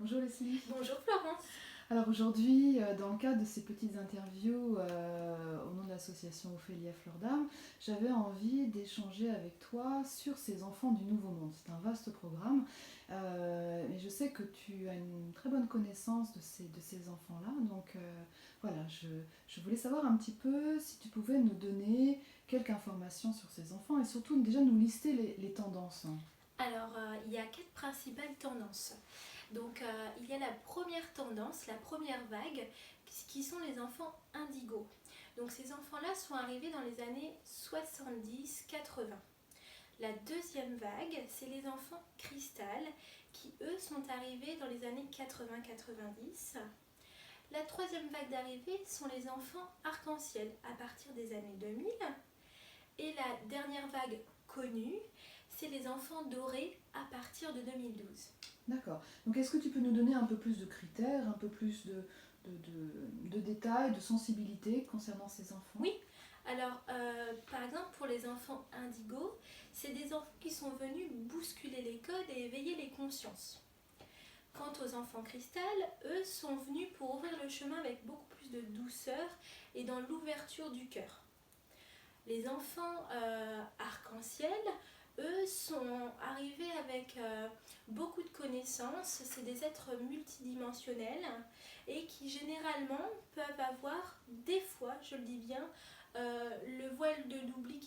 Bonjour Leslie. Bonjour Florence. Alors aujourd'hui, dans le cadre de ces petites interviews au nom de l'association Ophélia Fleur d'Âme, j'avais envie d'échanger avec toi sur ces enfants du Nouveau Monde. C'est un vaste programme, mais je sais que tu as une très bonne connaissance de ces enfants-là. Donc voilà, je voulais savoir un petit peu si tu pouvais nous donner quelques informations sur ces enfants et surtout déjà nous lister les tendances. Alors, il y a quatre principales tendances. Donc, il y a la première tendance, la première vague, qui sont les enfants indigos. Donc, ces enfants-là sont arrivés dans les années 70-80. La deuxième vague, c'est les enfants cristal, qui eux sont arrivés dans les années 80-90. La troisième vague d'arrivée sont les enfants arc-en-ciel à partir des années 2000. Et la dernière vague connue, c'est les enfants dorés à partir de 2012. D'accord. Donc est-ce que tu peux nous donner un peu plus de critères, un peu plus de détails, de sensibilité concernant ces enfants? Oui, alors par exemple pour les enfants indigos, c'est des enfants qui sont venus bousculer les codes et éveiller les consciences. Quant aux enfants cristal, eux sont venus pour ouvrir le chemin avec beaucoup plus de douceur et dans l'ouverture du cœur. Les enfants arc-en-ciel, eux, sont arrivés avec beaucoup de connaissances. C'est des êtres multidimensionnels et qui généralement peuvent avoir, des fois, je le dis bien, le voile de l'oubli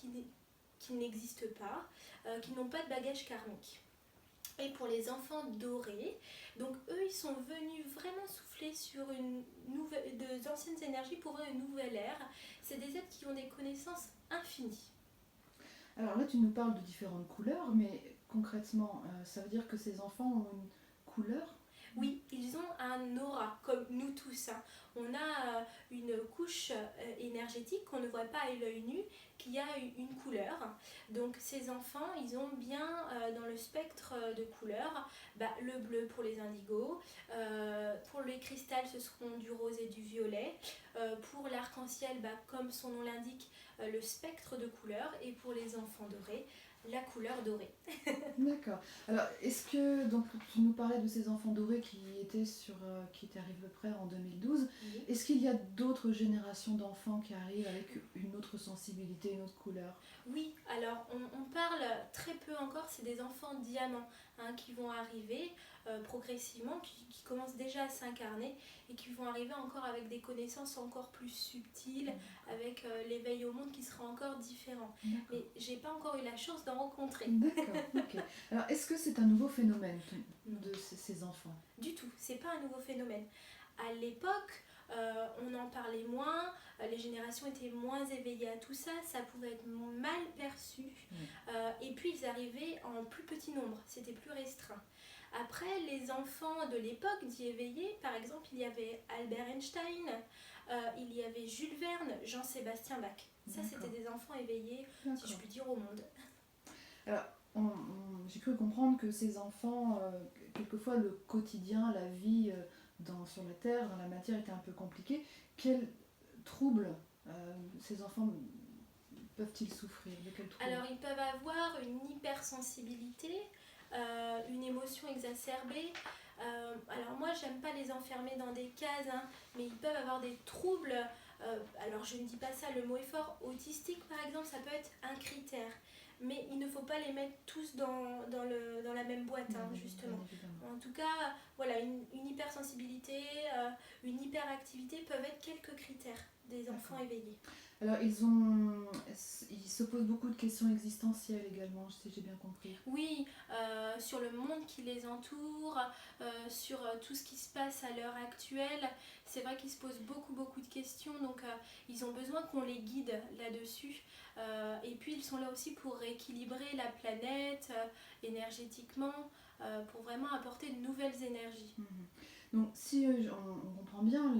qui n'existe pas, qui n'ont pas de bagage karmique. Et pour les enfants dorés, donc eux ils sont venus vraiment souffler sur de anciennes énergies pour ouvrir une nouvelle ère. C'est des êtres qui ont des connaissances infinies. Alors là, tu nous parles de différentes couleurs, mais concrètement, ça veut dire que ces enfants ont une couleur? Oui, ils ont un aura, comme nous tous, hein. On a une couche énergétique qu'on ne voit pas à l'œil nu, qui a une couleur. Donc ces enfants, ils ont bien dans le spectre de couleurs, le bleu pour les indigos, pour les cristals, ce seront du rose et du violet. Pour l'arc-en-ciel, comme son nom l'indique, le spectre de couleurs. Et pour les enfants dorés, la couleur dorée. D'accord. Alors, est-ce que donc tu nous parlais de ces enfants dorés qui étaient arrivés à peu près en 2012. Oui. Est-ce qu'il y a d'autres générations d'enfants qui arrivent avec une autre sensibilité, une autre couleur? Oui, alors on parle très peu encore, c'est des enfants diamants, hein, qui vont arriver progressivement, qui commencent déjà à s'incarner et qui vont arriver encore avec des connaissances encore plus subtiles, avec l'éveil au monde qui sera encore différent. D'accord. Mais j'ai pas encore eu la chance d'en rencontrer. D'accord, ok. Alors, est-ce que c'est un nouveau phénomène Non. de ces enfants? Du tout, c'est pas un nouveau phénomène. À l'époque, on en parlait moins, les générations étaient moins éveillées à tout ça, ça pouvait être mal perçu. Et puis ils arrivaient en plus petit nombre, c'était plus restreint. Après, les enfants de l'époque d'y éveiller, par exemple, il y avait Albert Einstein, il y avait Jules Verne, Jean-Sébastien Bach. Ça, D'accord. c'était des enfants éveillés, si je puis dire, au monde. Alors, j'ai cru comprendre que ces enfants, quelquefois le quotidien, la vie sur la Terre, dans la matière était un peu compliquée. Quels troubles ces enfants peuvent-ils souffrir? De quels troubles? Alors, ils peuvent avoir une hypersensibilité, une émotion exacerbée. Alors, moi, j'aime pas les enfermer dans des cases, hein, mais ils peuvent avoir des troubles. Alors, je ne dis pas ça, le mot est fort. Autistique, par exemple, ça peut être un critère. Mais il ne faut pas les mettre tous dans la même boîte, hein, Oui, justement. bien évidemment. En tout cas, voilà, une hypersensibilité, une hyperactivité peuvent être quelques critères des enfants D'accord. éveillés. Alors, ils se posent beaucoup de questions existentielles également, si j'ai bien compris. Oui, sur le monde qui les entoure, sur tout ce qui se passe à l'heure actuelle. C'est vrai qu'ils se posent beaucoup de questions, donc ils ont besoin qu'on les guide là-dessus. Et puis ils sont là aussi pour rééquilibrer la planète énergétiquement, pour vraiment apporter de nouvelles énergies. Mhm. Donc, si on comprend bien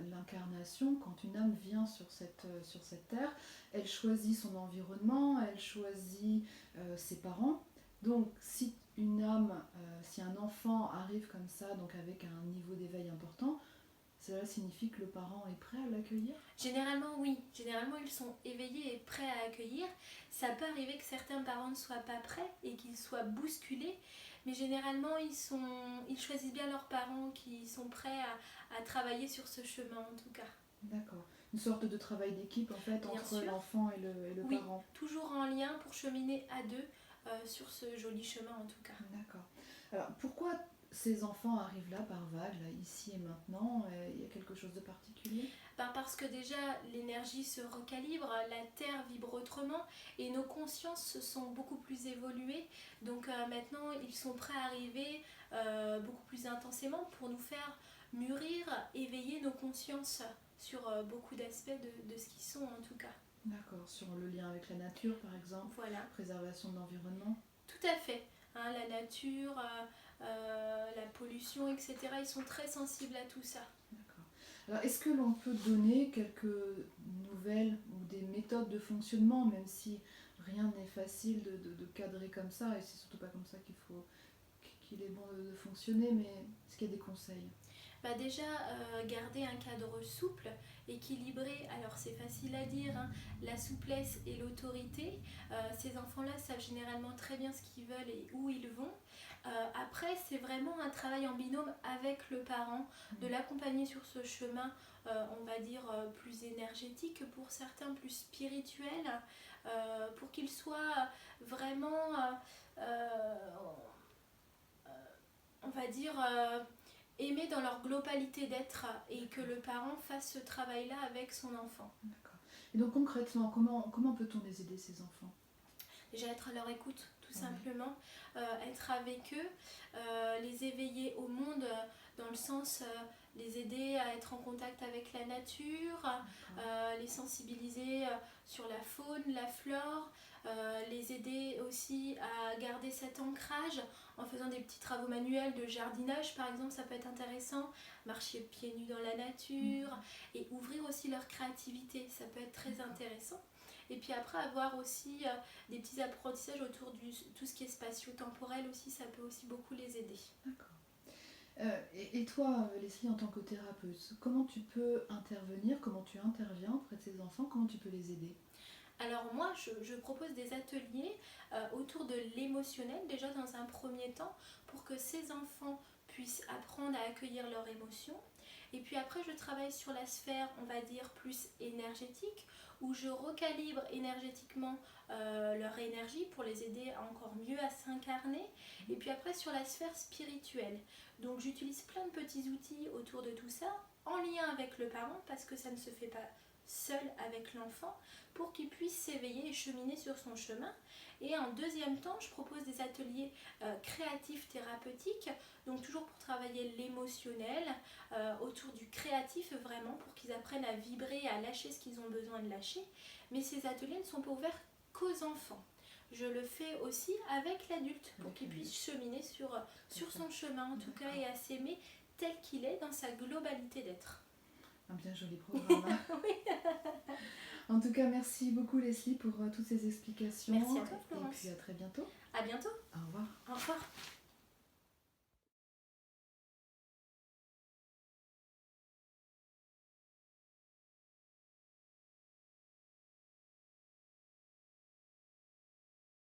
l'incarnation, quand une âme vient sur cette terre, elle choisit son environnement, elle choisit ses parents. Donc, si un enfant arrive comme ça, donc avec un niveau d'éveil important, cela signifie que le parent est prêt à l'accueillir? Généralement, oui. Généralement, ils sont éveillés et prêts à accueillir. Ça peut arriver que certains parents ne soient pas prêts et qu'ils soient bousculés, mais généralement, ils choisissent bien leurs parents qui sont prêts à travailler sur ce chemin, en tout cas. D'accord. Une sorte de travail d'équipe en fait Bien entre sûr. l'enfant et le Oui, parent. toujours en lien pour cheminer à deux sur ce joli chemin, en tout cas. D'accord. Alors pourquoi ces enfants arrivent là par vagues, là, ici et maintenant? Il y a quelque chose de particulier? Parce que déjà l'énergie se recalibre, la Terre vibre autrement et nos consciences se sont beaucoup plus évoluées. Donc maintenant ils sont prêts à arriver beaucoup plus intensément pour nous faire mûrir, éveiller nos consciences sur beaucoup d'aspects de ce qu'ils sont en tout cas. D'accord. Sur le lien avec la nature par exemple, Voilà, préservation de l'environnement. tout à fait. Hein, la nature, la pollution, etc. Ils sont très sensibles à tout ça. D'accord. Alors est-ce que l'on peut donner quelques nouvelles ou des méthodes de fonctionnement, même si rien n'est facile de cadrer comme ça, et c'est surtout pas comme ça qu'il est bon de fonctionner, mais est-ce qu'il y a des conseils? Déjà, garder un cadre souple, équilibré, alors c'est facile à dire, hein, la souplesse et l'autorité. Ces enfants-là savent généralement très bien ce qu'ils veulent et où ils vont. Après, c'est vraiment un travail en binôme avec le parent, de l'accompagner sur ce chemin, on va dire, plus énergétique pour certains, plus spirituel, pour qu'ils soient vraiment, on va dire, aimer dans leur globalité d'être et que le parent fasse ce travail-là avec son enfant. D'accord. Et donc concrètement, comment peut-on les aider ces enfants? Déjà être à leur écoute, tout Ouais. simplement, être avec eux, les éveiller au monde dans le sens les aider à être en contact avec la nature, les sensibiliser sur la faune, la flore, les aider aussi à garder cet ancrage en faisant des petits travaux manuels de jardinage par exemple, ça peut être intéressant, marcher pieds nus dans la nature et ouvrir aussi leur créativité, ça peut être très intéressant. Et puis après avoir aussi des petits apprentissages autour de tout ce qui est spatio-temporel aussi, ça peut aussi beaucoup les aider. D'accord. Et toi, Leslie, en tant que thérapeute, comment tu peux intervenir, comment tu interviens auprès de ces enfants, comment tu peux les aider? Alors moi, je propose des ateliers autour de l'émotionnel, déjà dans un premier temps, pour que ces enfants puissent apprendre à accueillir leurs émotions. Et puis après, je travaille sur la sphère, on va dire, plus énergétique, où je recalibre énergétiquement leur énergie pour les aider à encore mieux à s'incarner. Et puis après, sur la sphère spirituelle. Donc j'utilise plein de petits outils autour de tout ça, en lien avec le parent, parce que ça ne se fait pas seul avec l'enfant, pour qu'il puisse s'éveiller et cheminer sur son chemin. Et en deuxième temps, je propose des ateliers créatifs thérapeutiques, donc toujours pour travailler l'émotionnel, autour du créatif vraiment, pour qu'ils apprennent à vibrer, à lâcher ce qu'ils ont besoin de lâcher. Mais ces ateliers ne sont pas ouverts qu'aux enfants. Je le fais aussi avec l'adulte, pour qu'il puisse cheminer sur son chemin en tout cas, et à s'aimer tel qu'il est dans sa globalité d'être. Un bien joli programme. Oui. En tout cas, merci beaucoup Leslie pour toutes ces explications. Merci à toi, Florence. Et puis à très bientôt. À bientôt. Au revoir. Au revoir.